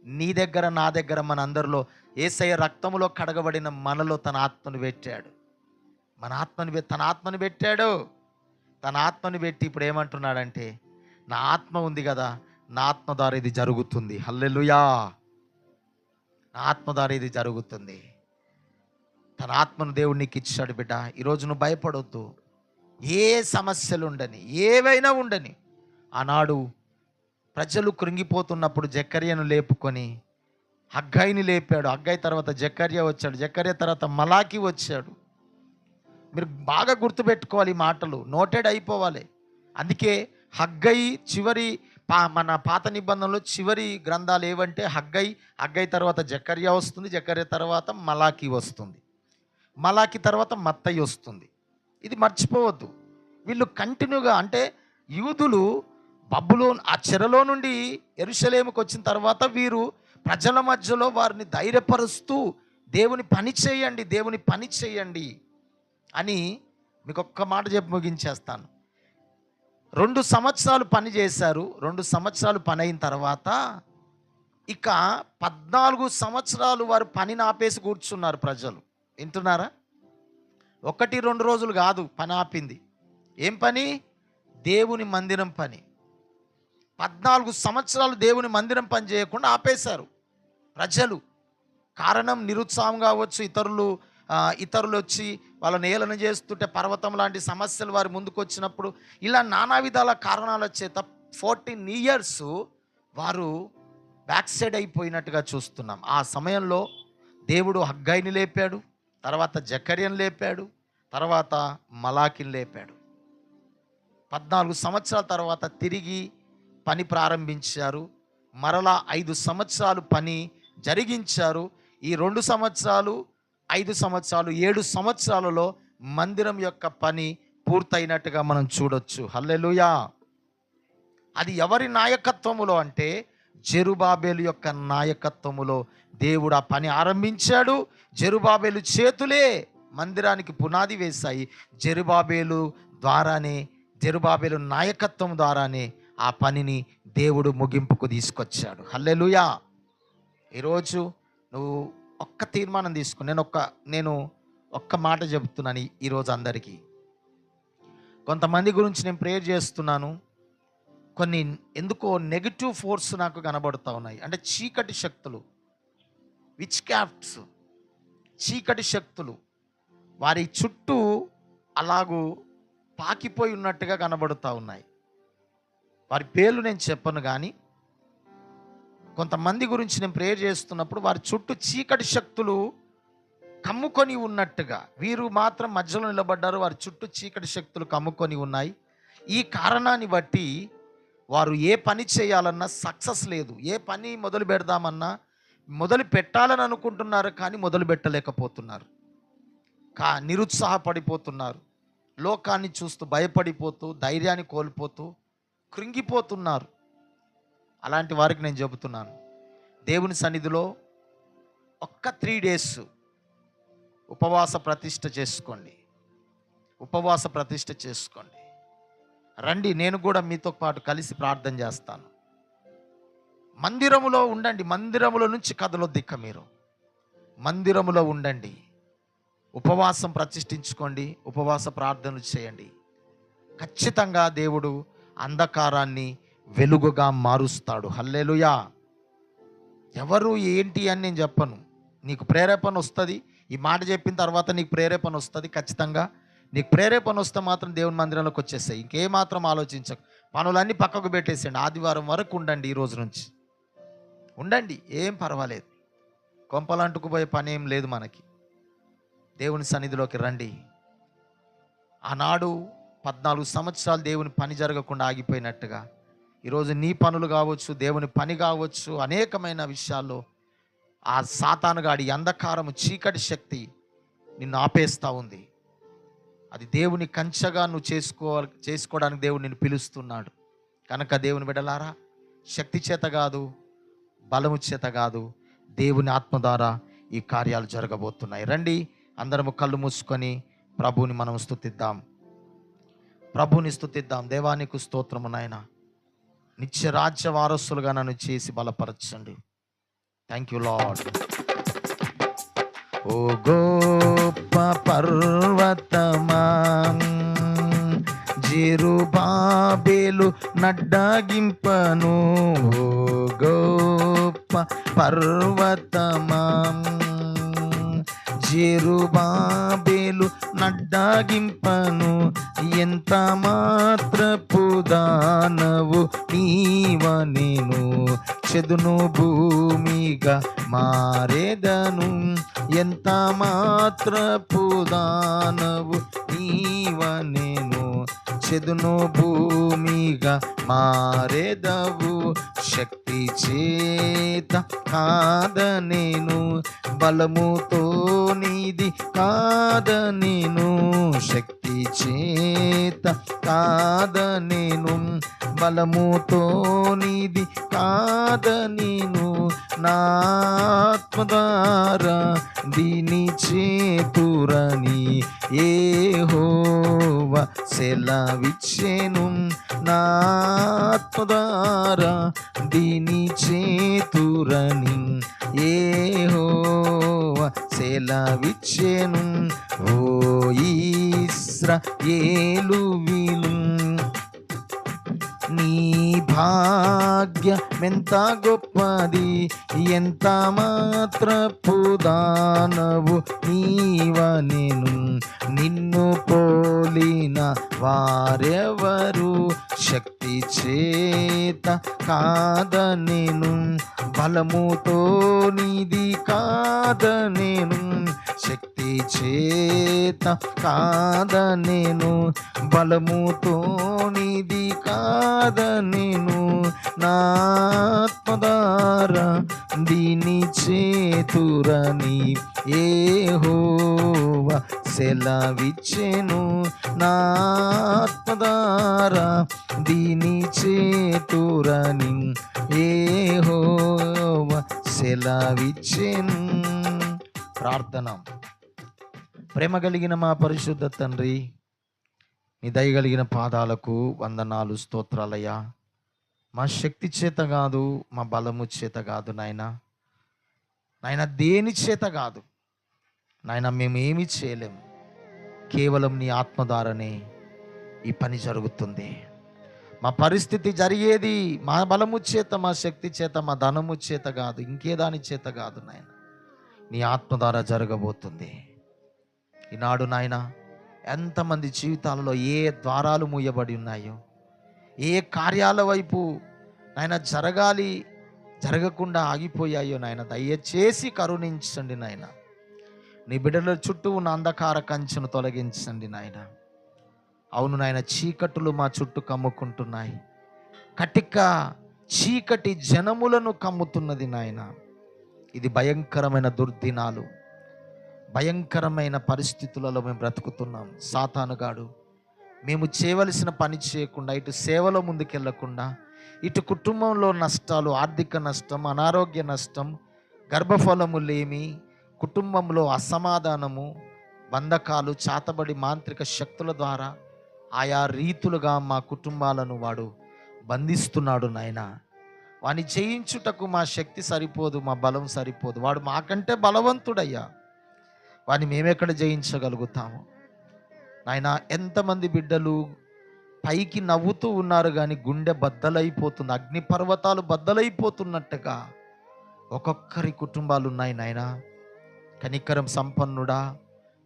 నీ దగ్గర, నా దగ్గర, మన అందరిలో, యేసయ్య రక్తములో కడగబడిన మనలో తన ఆత్మను పెట్టాడు. తన ఆత్మను పెట్టాడు. తన ఆత్మను పెట్టి ఇప్పుడు ఏమంటున్నాడంటే, నా ఆత్మ ఉంది కదా, నా ఆత్మ ద్వారా ఇది జరుగుతుంది. హల్లెలూయా. నా ఆత్మ ద్వారా ఇది జరుగుతుంది. తన ఆత్మను దేవుడు నీకు ఇచ్చాడు బిడ్డ. ఈరోజు నువ్వు భయపడొద్దు. ఏ సమస్యలు ఉండని, ఏవైనా ఉండని. ఆనాడు ప్రజలు కృంగిపోతున్నప్పుడు జకర్యను లేపుకొని హగ్గయిని లేపాడు. హగ్గయి తర్వాత జకర్య వచ్చాడు. జకర్య తర్వాత మలాకి వచ్చాడు. మీరు బాగా గుర్తుపెట్టుకోవాలి, ఈ మాటలు నోటెడ్ అయిపోవాలి. అందుకే హగ్గయి చివరి మన పాత నిబంధనలో చివరి గ్రంథాలు ఏవంటే హగ్గయి తర్వాత జకర్య వస్తుంది. జకర్య తర్వాత మలాకి వస్తుంది. మలాకి తర్వాత మత్తయి వస్తుంది. ఇది మర్చిపోవద్దు. వీళ్ళు కంటిన్యూగా, అంటే యూదులు బబులోను ఆ చెరలో నుండి యెరూషలేముకు వచ్చిన తర్వాత వీరు ప్రజల మధ్యలో వారిని ధైర్యపరుస్తూ దేవుని పని చేయండి, దేవుని పని చేయండి అని మీకు ఒక్క మాట చెప్పి ముగించేస్తాను. 2 సంవత్సరాలు పని చేశారు. 2 సంవత్సరాలు పని అయిన తర్వాత ఇక 14 సంవత్సరాలు వారు పనిని ఆపేసి కూర్చున్నారు ప్రజలు. వింటున్నారా? 1-2 రోజులు కాదు పని ఆపింది. ఏం పని? దేవుని మందిరం పని. 14 సంవత్సరాలు దేవుని మందిరం పని చేయకుండా ఆపేశారు ప్రజలు. కారణం నిరుత్సాహం కావచ్చు, ఇతరులు వచ్చి వాళ్ళని ఏలన చేస్తుంటే, పర్వతం లాంటి సమస్యలు వారి ముందుకు వచ్చినప్పుడు, ఇలా నానా విధాల కారణాల చేత 14 years వారు బ్యాక్ సైడ్ అయిపోయినట్టుగా చూస్తున్నాం. ఆ సమయంలో దేవుడు హగ్గయిని లేపాడు, తర్వాత జకర్యను లేపాడు, తర్వాత మలాకిని లేపాడు. 14 సంవత్సరాల తర్వాత తిరిగి పని ప్రారంభించారు. మరలా 5 సంవత్సరాలు పని జరిగించారు. ఈ 2 సంవత్సరాలు, 5 సంవత్సరాలు, 7 సంవత్సరాలలో మందిరం యొక్క పని పూర్తయినట్టుగా మనం చూడొచ్చు. హల్లెలూయా. అది ఎవరి నాయకత్వములో అంటే జెరుబాబేలు యొక్క నాయకత్వములో దేవుడు ఆ పని ఆరంభించాడు. జెరుబాబేలు చేతులే మందిరానికి పునాది వేశాయి. జెరుబాబేలు నాయకత్వం ద్వారానే ఆ పనిని దేవుడు ముగింపుకు తీసుకొచ్చాడు. హల్లెలూయా. ఈరోజు నువ్వు ఒక్క తీర్మానం తీసుకుని, నేను ఒక్క మాట చెబుతున్నాను ఈరోజు అందరికీ. కొంతమంది గురించి నేను ప్రేయర్ చేస్తున్నాను. కొన్ని ఎందుకో నెగిటివ్ ఫోర్స్ నాకు కనబడుతూ ఉన్నాయి. అంటే చీకటి శక్తులు, విచ్ క్రాఫ్ట్స్, చీకటి శక్తులు వారి చుట్టూ అలాగూ పాకిపోయి ఉన్నట్టుగా కనబడుతూ ఉన్నాయి. వారి పేర్లు నేను చెప్పను, కానీ కొంతమంది గురించి నేను ప్రేయర్ చేస్తున్నప్పుడు వారి చుట్టూ చీకటి శక్తులు కమ్ముకొని ఉన్నట్టుగా, వీరు మాత్రం మధ్యలో నిలబడ్డారు, వారి చుట్టూ చీకటి శక్తులు కమ్ముకొని ఉన్నాయి. ఈ కారణాన్ని బట్టి వారు ఏ పని చేయాలన్నా సక్సెస్ లేదు. ఏ పని మొదలు పెడదామన్నా మొదలు పెట్టాలని అనుకుంటున్నారు, కానీ మొదలు పెట్టలేకపోతున్నారు. నిరుత్సాహపడిపోతున్నారు. లోకాన్ని చూస్తూ భయపడిపోతూ, ధైర్యాన్ని కోల్పోతూ, కృంగిపోతున్నారు. అలాంటి వారికి నేను చెబుతున్నాను, దేవుని సన్నిధిలో ఒక్క 3 days ఉపవాస ప్రతిష్ఠ చేసుకోండి. ఉపవాస ప్రతిష్ఠ చేసుకోండి. రండి, నేను కూడా మీతో పాటు కలిసి ప్రార్థన చేస్తాను. మందిరములో ఉండండి. మందిరములో నుంచి కదలొద్దు. ఇక మీరు మందిరములో ఉండండి. ఉపవాసం ప్రతిష్ఠించుకోండి. ఉపవాస ప్రార్థనలు చేయండి. ఖచ్చితంగా దేవుడు అంధకారాన్ని వెలుగుగా మారుస్తాడు. హల్లెలూయా. ఎవరు ఏంటి అని నేను చెప్పను. నీకు ప్రేరేపణ వస్తుంది. ఈ మాట చెప్పిన తర్వాత నీకు ప్రేరేపణ వస్తుంది. ఖచ్చితంగా నీకు ప్రేరేపణ వస్తే మాత్రం దేవుని మందిరంలోకి వచ్చేసాయి. ఇంకేమాత్రం ఆలోచించకు. పనులన్నీ పక్కకు పెట్టేసేయండి. ఆదివారం వరకు ఉండండి. ఈ రోజు నుంచి ఉండండి, ఏం పర్వాలేదు. కొంపలంటుకుపోయే పని ఏం లేదు మనకి. దేవుని సన్నిధిలోకి రండి. ఆనాడు 14 సంవత్సరాలు దేవుని పని జరగకుండా ఆగిపోయినట్టుగా ఈరోజు నీ పనులు కావచ్చు, దేవుని పని కావచ్చు, అనేకమైన విషయాల్లో ఆ సాతానుగాడి అంధకారము, చీకటి శక్తి నిన్ను ఆపేస్తూ ఉంది. అది దేవుని కంచెగా నువ్వు చేసుకోవడానికి దేవుడు నిన్ను పిలుస్తున్నాడు. కనుక దేవుని బిడ్డలారా, శక్తి చేత కాదు, బలము చేత కాదు, దేవుని ఆత్మ ద్వారా ఈ కార్యాలు జరగబోతున్నాయి. రండి, అందరము కళ్ళు మూసుకొని ప్రభుని మనం స్తుతిద్దాం, ప్రభుని స్తుతిద్దాం. దేవానికి స్తోత్రము నాయన. నిత్య రాజ్య వారసులుగా నన్ను చేసి బలపరచండి. Thank you lord. ఓ గొప్ప పర్వతమా, జెరుబాబెలు నడ్డాగింపను. ఓ గొప్ప పర్వతమా, జెరుబాబెలు నడ్డాగింపను. ఎంత మాత్రపు దానవు నీవనెను, చెదును భూమిగా మారేదను. ఎంత మాత్రపు దానవు నీవనెను, చెదును భూమిగా మారేదవు. శక్తి చేత కాదనేను, బలముతో నీది కాదనేను. శక్తి చేత కాదనేను, బలముతో నీది కాదనేను. నా ఆత్మ ద్వారా దీని చేతురని యెహోవా సెలవిచ్చెను. నా ఆత్మ ద్వారా దీని చేతురని యెహోవా సెలవిచ్చెను. ఓ ఇశ్రాయేలు విను, నీ భాగ్యమెంత గొప్పది, ఎంత మాత్రపు దానవు నీవనెను. నిన్ను పోలిన వారెవరు, శక్తి చేత కాదనేను, బలముతో నీది కాదనేను. శక్తి చేత కాదనేను, బలముతో నీది కాదనేను. నా ఆత్మ ద్వారా దీని చేతురని యెహోవా సెలవిచ్చెను. నా ఆత్మ ద్వారా దీని చేతురని యెహోవా సెలవిచ్చెను. ప్రార్థన. ప్రేమ కలిగిన మా పరిశుద్ధ తండ్రి, నీ దయగలిగిన పాదాలకు వందనాలు, స్తోత్రాలయ్యా. మా శక్తి చేత కాదు, మా బలము చేత కాదు నాయన, దేని చేత కాదు నాయన, మేము ఏమీ చేయలేము. కేవలం నీ ఆత్మ ద్వారానే ఈ పని జరుగుతుంది. మా పరిస్థితి జరిగేది మా బలము చేత, మా శక్తి చేత, మా ధనము చేత కాదు, ఇంకే దాని చేత కాదు నాయన, నీ ఆత్మ ద్వారా జరగబోతుంది. ఈనాడు నాయన, ఎంతమంది జీవితాలలో ఏ ద్వారాలు మూయబడి ఉన్నాయో, ఏ కార్యాల వైపు నాయన జరగాలి జరగకుండా ఆగిపోయాయో నాయన, దయచేసి కరుణించండి నాయన. నీ బిడ్డల చుట్టూ ఉన్న అంధకార కంచెను తొలగించండి నాయన. అవును నాయన, చీకటులు మా చుట్టూ కమ్ముకుంటున్నాయి. కటిక చీకటి జనములను కమ్ముతున్నది నాయన. ఇది భయంకరమైన దుర్దినాలు, భయంకరమైన పరిస్థితులలో మేము బ్రతుకుతున్నాం. సాతానుగాడు మేము చేయవలసిన పని చేయకుండా, ఇటు సేవలో ముందుకెళ్లకుండా, ఇటు కుటుంబంలో నష్టాలు, ఆర్థిక నష్టం, అనారోగ్య నష్టం, గర్భఫలము లేమి, కుటుంబంలో అసమాధానము, బంధకాలు, చాతబడి మాంత్రిక శక్తుల ద్వారా ఆయా రీతులుగా మా కుటుంబాలను వాడు బంధిస్తున్నాడు నాయన. వాని జయించుటకు మా శక్తి సరిపోదు, మా బలం సరిపోదు. వాడు మాకంటే బలవంతుడయ్యా. వాని మేమెక్కడ జయించగలుగుతాము నాయన? ఎంతమంది బిడ్డలు పైకి నవ్వుతూ ఉన్నారు కానీ గుండె బద్దలైపోతుంది, అగ్ని పర్వతాలు బద్దలైపోతున్నట్టుగా ఒక్కొక్కరి కుటుంబాలు ఉన్నాయి నాయన. కనికరం సంపన్నుడా,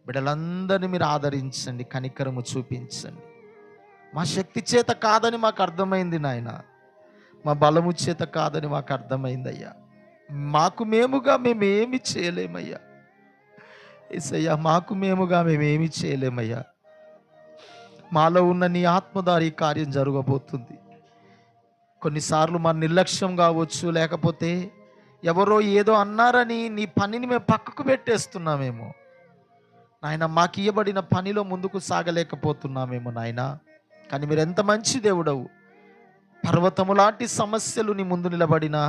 బిడ్డలందరినీ మీరు ఆదరించండి, కనికరము చూపించండి. మా శక్తి చేత కాదని మాకు అర్థమైంది నాయన, మా బలము చేత కాదని మాకు అర్థమైందయ్యా. మాకు మేముగా మేమేమి చేయలేమయ్యా. యేసయ్యా, మాకు మేముగా మేమేమి చేయలేమయ్యా. మాలో ఉన్న నీ ఆత్మధారి కార్యం జరగబోతుంది. కొన్నిసార్లు మా నిర్లక్ష్యం కావచ్చు, లేకపోతే ఎవరో ఏదో అన్నారని నీ పనిని మేము పక్కకు పెట్టేస్తున్నామేమో నాయన. మాకు ఇవ్వబడిన పనిలో ముందుకు సాగలేకపోతున్నామేమో నాయన. కానీ మీరు ఎంత మంచి దేవుడవు. పర్వతము లాంటి సమస్యలు నీ ముందు నిలబడినా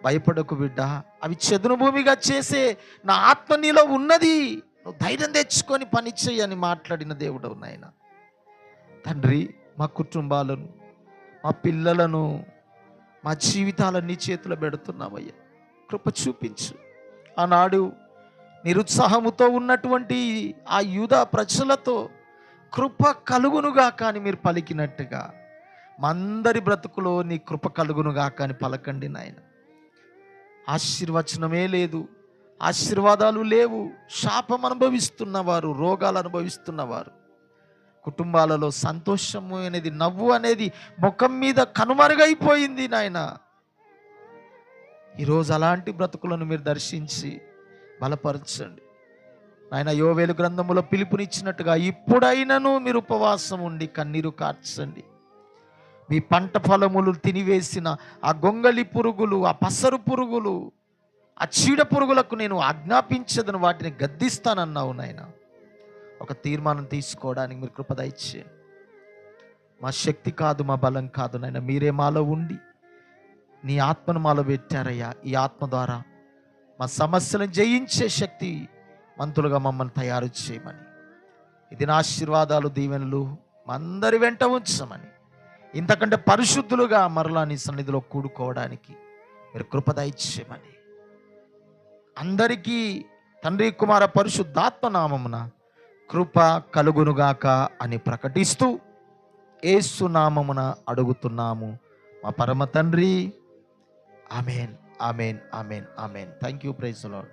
భయపడకు బిడ్డ. అవి చెదును భూమిగా చేసే నా ఆత్మ నీలో ఉన్నది. నువ్వు ధైర్యం తెచ్చుకొని పని చెయ్యని మాట్లాడిన దేవుడవు నాయన. తండ్రి, మా కుటుంబాలను, మా పిల్లలను, మా జీవితాలను నీ చేతిలో పెడుతున్నామయ్యా. కృప చూపించు. ఆనాడు నిరుత్సాహముతో ఉన్నటువంటి ఆ యూదా ప్రజలతో కృప కలుగునుగా కానీ మీరు పలికినట్టుగా మా అందరి బ్రతుకులో నీ కృప కలుగునుగా కానీ పలకండి నాయన. ఆశీర్వచనమే లేదు, ఆశీర్వాదాలు లేవు, శాపం అనుభవిస్తున్నవారు, రోగాలు అనుభవిస్తున్నవారు, కుటుంబాలలో సంతోషము అనేది, నవ్వు అనేది ముఖం మీద కనుమరుగైపోయింది నాయన. ఈరోజు అలాంటి బ్రతుకులను మీరు దర్శించి బలపరచండి నాయన. యోవేలు గ్రంథములో పిలుపునిచ్చినట్టుగా ఇప్పుడైనను మీరు ఉపవాసం ఉండి కన్నీరు కార్చండి. మీ పంట ఫలములు తినివేసిన ఆ గొంగలి పురుగులు, ఆ పసరు పురుగులు, ఆ చీడ పురుగులకు నేను ఆజ్ఞాపించదను, వాటిని గద్దిస్తానన్నావు నాయన. ఒక తీర్మానం తీసుకోవడానికి మీరు కృప దయచేయండి. మా శక్తి కాదు, మా బలం కాదు నాయన, మీరే మాలో ఉండి నీ ఆత్మను మాలో పెట్టారయ్యా. ఈ ఆత్మ ద్వారా మా సమస్యలను జయించే శక్తి మంతులుగా మమ్మల్ని తయారు చేయమని, ఇది నా ఆశీర్వాదాలు, దీవెనలు మా అందరి వెంట ఉంచమని, ఇంతకంటే పరిశుద్ధులుగా మరలా నీ సన్నిధిలో కూడుకోవడానికి మీరు కృప దయచేయమని, అందరికీ తండ్రి, కుమార, పరిశుద్ధాత్మ నామమున కృప కలుగునుగాక అని ప్రకటిస్తూ యేసు నామమున అడుగుతున్నాము మా పరమ తండ్రి. Amen, amen, amen, amen. Thank you. Praise the lord.